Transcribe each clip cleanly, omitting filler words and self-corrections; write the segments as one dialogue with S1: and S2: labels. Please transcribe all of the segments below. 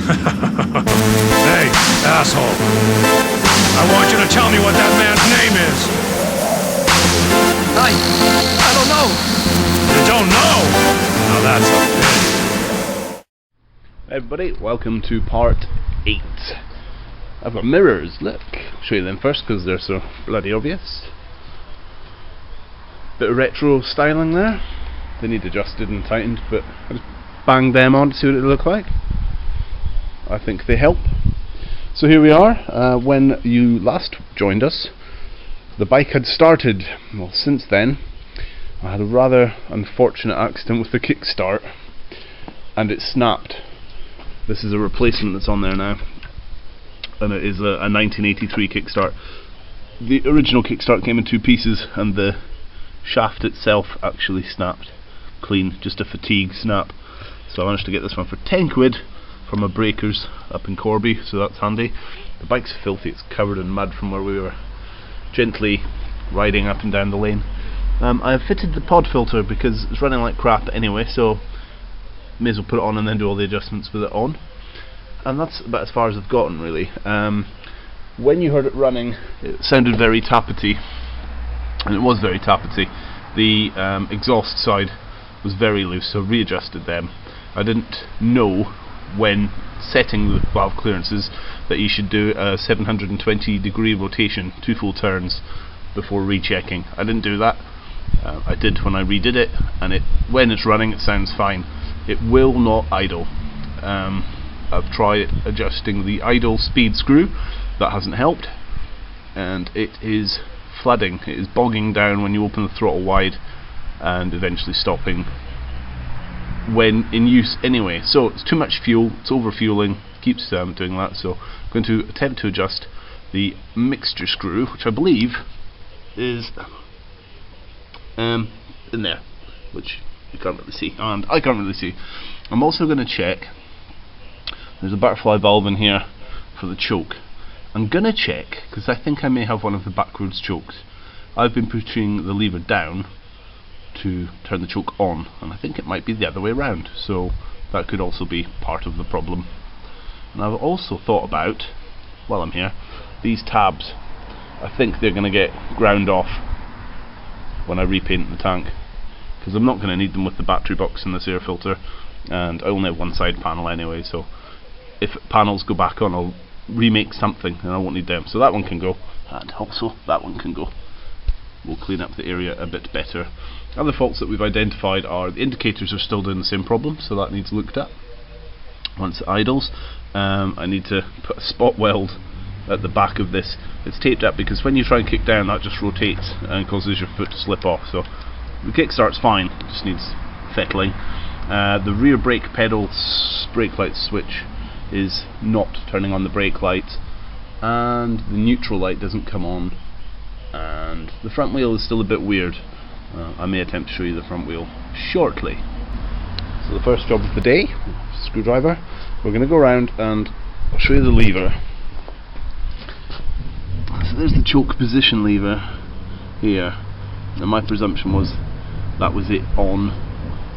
S1: Hey, asshole. I want you to tell me what that man's name is.
S2: I don't know.
S1: You don't know? Now that's a pity.
S3: Hey everybody, welcome to part 8. I've got mirrors, look. I'll show you them first because they're so bloody obvious. Bit of retro styling there. They need adjusted and tightened, but I just banged them on to see what it look like. I think they help. So here we are. When you last joined us, the bike had started. Well, since then I had a rather unfortunate accident with the kickstart and it snapped. This is a replacement that's on there now, and it is a 1983 kickstart. The original kickstart came in 2 pieces and the shaft itself actually snapped clean, just a fatigue snap. So I managed to get this one for 10 quid from a breakers up in Corby, so that's handy. The bike's filthy, it's covered in mud from where we were gently riding up and down the lane. I have fitted the pod filter because it's running like crap anyway, so may as well put it on and then do all the adjustments with it on. And that's about as far as I've gotten really. When you heard it running, it sounded very tappety, and it was very tappety. The exhaust side was very loose, so readjusted them. I didn't know when setting the valve clearances that you should do a 720 degree rotation, 2 full turns before rechecking. I didn't do that. I did when I redid it, and when it's running it sounds fine. It will not idle. I've tried adjusting the idle speed screw, that hasn't helped, and it is flooding. It is bogging down when you open the throttle wide and eventually stopping when in use anyway. So it's too much fuel, it's over fueling, keeps doing that. So I'm going to attempt to adjust the mixture screw, which I believe is in there, which you can't really see and I can't really see. I'm also going to check, there's a butterfly valve in here for the choke. I'm going to check because I think I may have one of the backwards chokes. I've been pushing the lever down to turn the choke on, and I think it might be the other way around, so that could also be part of the problem. And I've also thought about, while I'm here, these tabs. I think they're going to get ground off when I repaint the tank, because I'm not going to need them with the battery box and this air filter, and I only have one side panel anyway, so if panels go back on I'll remake something and I won't need them. So that one can go, and also that one can go. We'll clean up the area a bit better. Other faults that we've identified are the indicators are still doing the same problem, so that needs looked at. Once it idles, I need to put a spot weld at the back of this. It's taped up because when you try and kick down that just rotates and causes your foot to slip off. So the kickstart's fine, it just needs fettling. The rear brake pedal brake light switch is not turning on the brake light, and the neutral light doesn't come on, and the front wheel is still a bit weird. I may attempt to show you the front wheel shortly. So the first job of the day, screwdriver, we're going to go around and I'll show you the lever. So there's the choke position lever here, and my presumption was that was it on,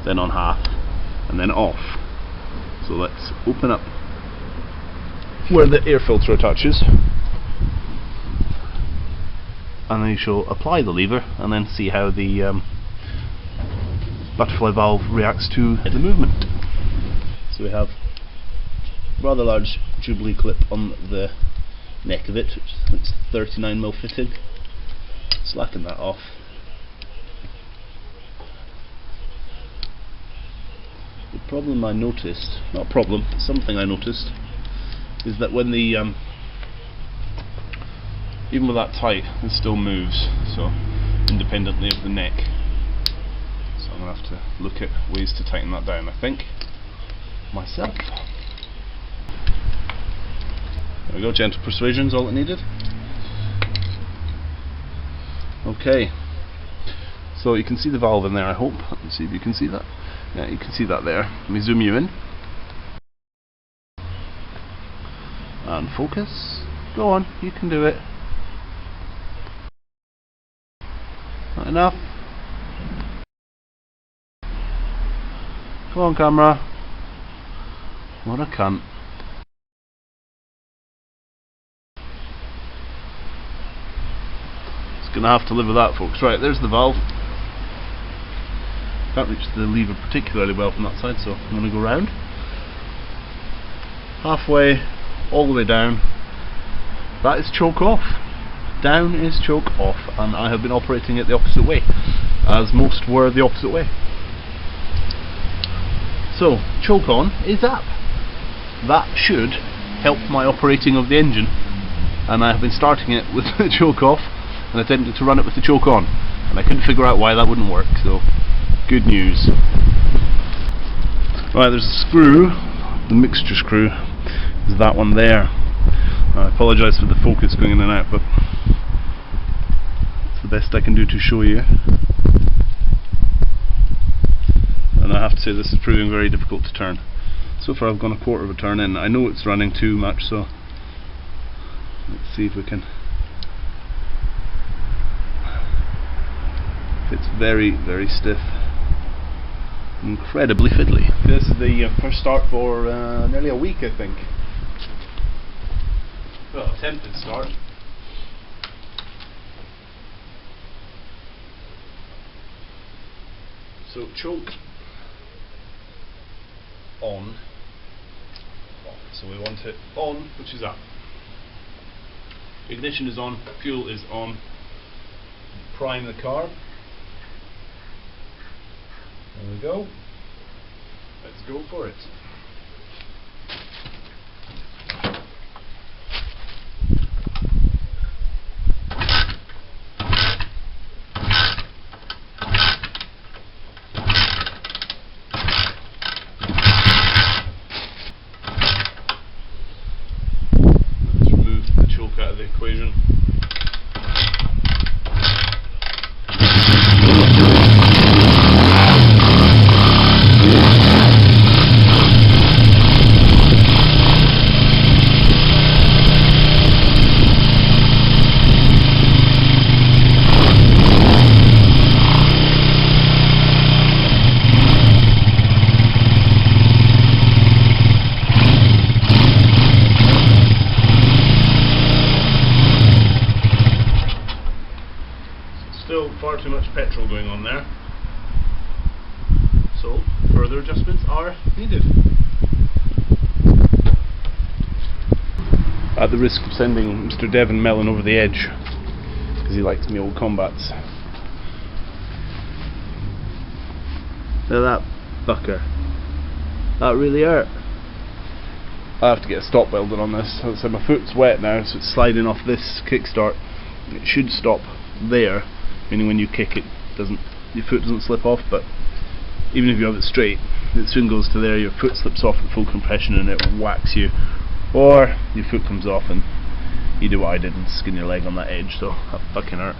S3: then on half, and then off. So let's open up where the air filter attaches, and then you shall apply the lever and then see how the butterfly valve reacts to the movement. So we have a rather large Jubilee clip on the neck of it, which is 39mm fitting. Slacken that off. The problem I noticed, not a problem, but something I noticed, is that when the even with that tight, it still moves, so independently of the neck. So I'm going to have to look at ways to tighten that down, I think, myself. There we go, gentle persuasion's all it needed. Okay, so you can see the valve in there, I hope. Let me see if you can see that. Yeah, you can see that there. Let me zoom you in. And focus. Go on, you can do it. Not enough. Come on, camera. What a cunt. Gonna have to live with that, folks. Right, there's the valve. Can't reach the lever particularly well from that side, so I'm gonna go round. Halfway, all the way down. That is choke off. Down is choke off, and I have been operating it the opposite way, as most were the opposite way. So, choke on is up. That should help my operating of the engine, and I have been starting it with the choke off and attempting to run it with the choke on, and I couldn't figure out why that wouldn't work, so good news. Right, there's a screw, the mixture screw is that one there. I apologise for the focus going in and out, but it's the best I can do to show you. And I have to say, this is proving very difficult to turn. So far I've gone a quarter of a turn in. I know it's running too much, so let's see if we can. It's very, very stiff. Incredibly fiddly. This is the first start for nearly a week, I think. Well, attempted start. So choke on, off. So we want it on, which is up. Ignition is on, fuel is on. Prime the car. There we go. Let's go for it. Let's remove the choke out of the equation. Still far too much petrol going on there, so further adjustments are needed. At the risk of sending Mr. Devon Mellon over the edge, because he likes me old combats. Look at that fucker. That really hurt. I have to get a stop welded on this. So my foot's wet now, so it's sliding off this kickstart. It should stop there, meaning when you kick it, your foot doesn't slip off. But even if you have it straight, it soon goes to there. Your foot slips off at full compression and it whacks you, or your foot comes off and you do what I did and skin your leg on that edge. So that fucking hurt.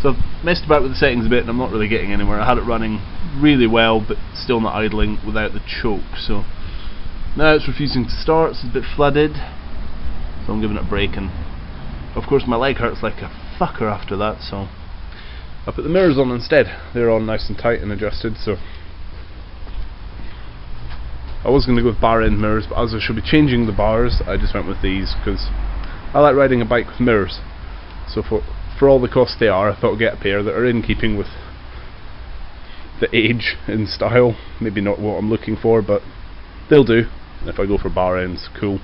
S3: So I've messed about with the settings a bit and I'm not really getting anywhere. I had it running really well, but still not idling without the choke. So now it's refusing to start. It's a bit flooded, so I'm giving it a break. And of course my leg hurts like a fucker after that, so I put the mirrors on instead. They're all nice and tight and adjusted. So I was going to go with bar end mirrors, but as I should be changing the bars, I just went with these because I like riding a bike with mirrors. So for all the cost they are, I thought I'd get a pair that are in keeping with the age and style. Maybe not what I'm looking for, but they'll do. If I go for bar ends, cool,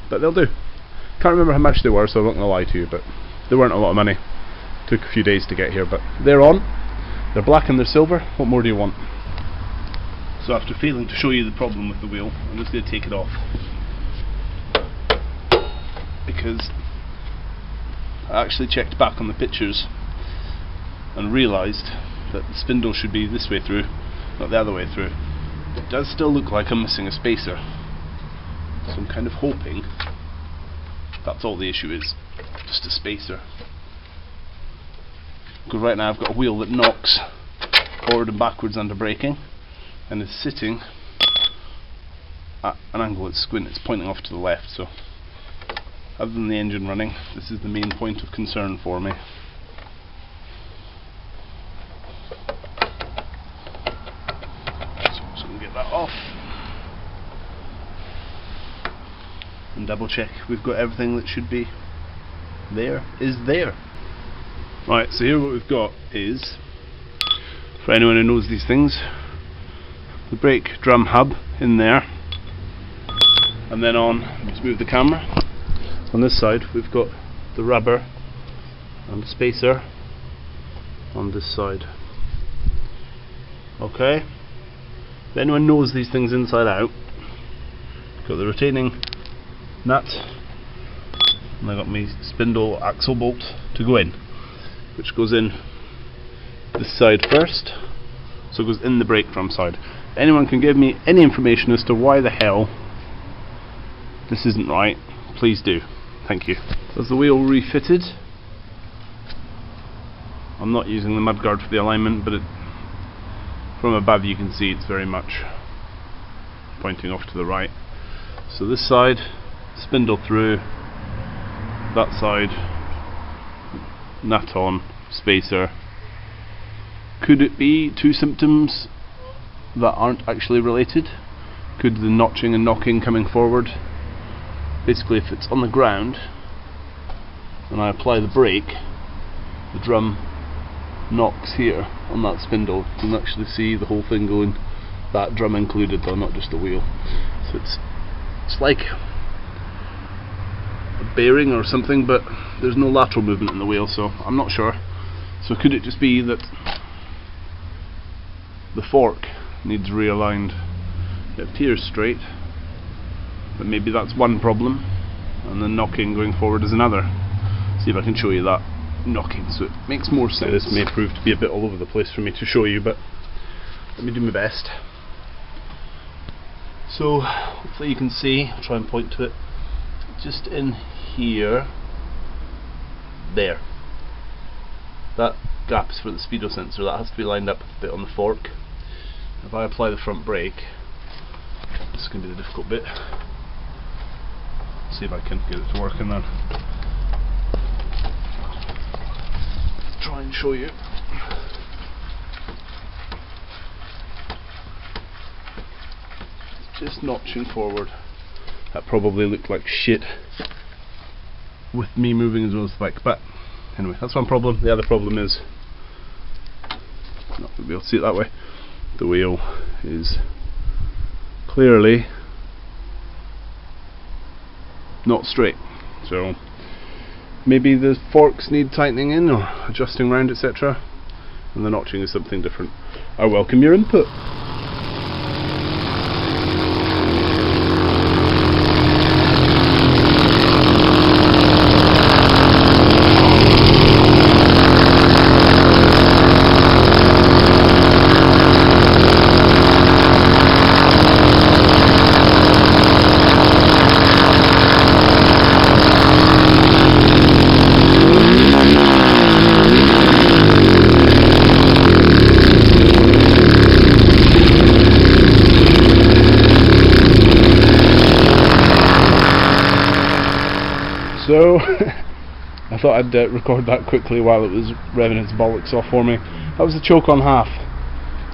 S3: but they'll do. Can't remember how much they were, so I'm not going to lie to you, but they weren't a lot of money. Took a few days to get here, but they're on. They're black and they're silver. What more do you want? So after failing to show you the problem with the wheel, I'm just going to take it off, because I actually checked back on the pictures and realised that the spindle should be this way through, not the other way through. It does still look like I'm missing a spacer, so I'm kind of hoping that's all the issue is, just a spacer. Because right now I've got a wheel that knocks forward and backwards under braking and is sitting at an angle it's squint, it's pointing off to the left. So other than the engine running, this is the main point of concern for me. So we'll get that off and double check we've got everything that should be there is there. Right, so here what we've got is, for anyone who knows these things, the brake drum hub in there, and then let's move the camera. On this side we've got the rubber and the spacer on this side. Okay, if anyone knows these things inside out, got the retaining nut, and I got my spindle axle bolt to go in, which goes in this side first, so it goes in the brake drum side. If anyone can give me any information as to why the hell this isn't right, please do. Thank you. There's the wheel refitted. I'm not using the mudguard for the alignment, but from above you can see it's very much pointing off to the right. So this side, spindle through, that side, nut on, spacer. Could it be two symptoms that aren't actually related? Could the notching and knocking coming forward, basically if it's on the ground and I apply the brake, the drum knocks here on that spindle, you can actually see the whole thing going, that drum included though, not just the wheel. So it's like a bearing or something, but there's no lateral movement in the wheel, so I'm not sure. So could it just be that the fork needs realigned? It appears straight, but maybe that's one problem, and the knocking going forward is another. See if I can show you that knocking so it makes more sense. This may prove to be a bit all over the place for me to show you, but let me do my best. So hopefully you can see, I'll try and point to it, just in here, there. That gap is for the speedo sensor, that has to be lined up a bit on the fork. If I apply the front brake, this is going to be the difficult bit. See if I can get it to work and then try and show you. Just notching forward. That probably looked like shit with me moving as well as the bike, but anyway, that's one problem. The other problem is, not going to be able to see it that way, the wheel is clearly not straight, so maybe the forks need tightening in or adjusting round, etc., and the notching is something different. I welcome your input. So I thought I'd record that quickly while it was revving its bollocks off for me. That was the choke on half.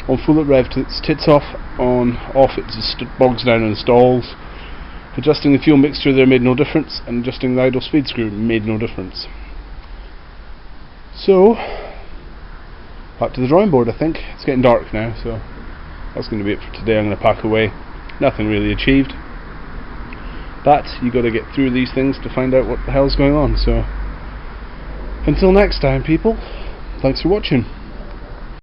S3: On full it revved its tits off, on off it just bogs down and stalls. Adjusting the fuel mixture there made no difference, and adjusting the idle speed screw made no difference. So back to the drawing board, I think. It's getting dark now, so that's going to be it for today. I'm going to pack away. Nothing really achieved. But you got to get through these things to find out what the hell's going on. So until next time, people, thanks for watching.